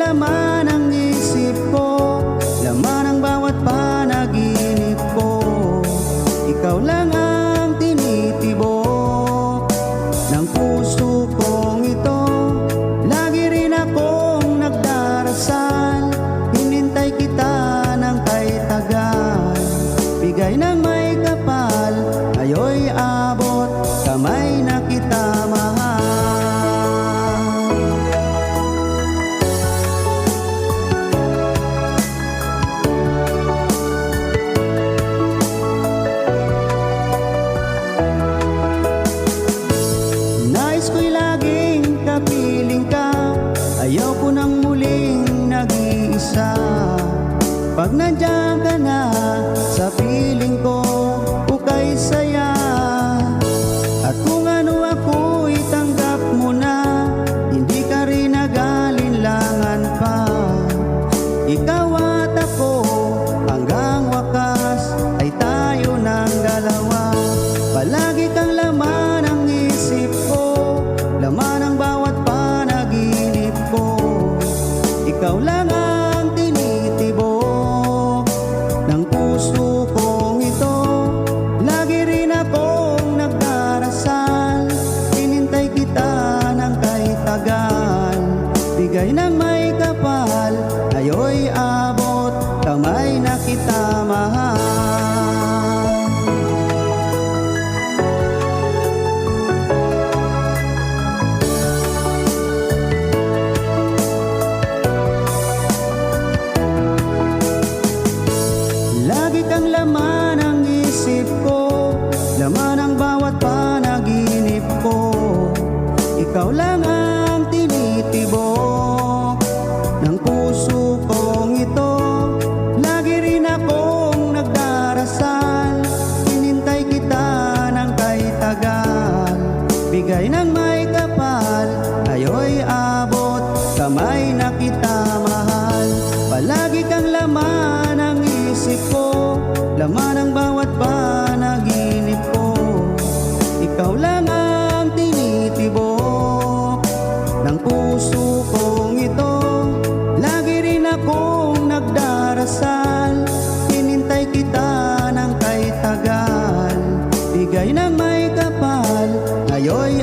laman ng isip ko, laman ng bawat panaginip ko. Ikaw lang ang tinitibok ng puso kong ito. Lagi rin akong nagdarasal, hinintay kita ng kay tagal. Bigay ng may kapal, ayo'y abot, kamay na kita mahal. Nais ko'y laging kapiling ka, ayaw ko nang muling nag-iisa. Pag nandiyan ka na sa piling ko, ukay saya. At kung ano ako'y tanggap mo na, hindi ka rin nag-alinlangan pa. Ikaw at ako, hanggang wakas ay tayo ng dalawa. Palagi kang laman ng isip ko, laman ng bawat panaginip ko. Ikaw lang ang tinitibok ng puso kong ito. Lagi rin akong nagdarasal, hinintay kita ng kay tagal. Bigay ng may kapal, ayo'y abot, kamay na kita mahal. Lagi kang laman ng isip ko, laman ng bawat panaginip ko. Ikaw lang ang tinitibok ng puso kong ito. Lagi rin akong nagdarasal, hinintay kita ng kay tagal. Bigay ng may kapal, ayo'y abot, kamay na kita mahal. Palagi kang laman ng isip ko, laman ng bawat panaginip ko. Ikaw lang ang tinitibok ng puso kong ito. Lagi rin akong nagdarasal, hinintay kita ng kay tagal. Bigay ng may kapal, ayo'y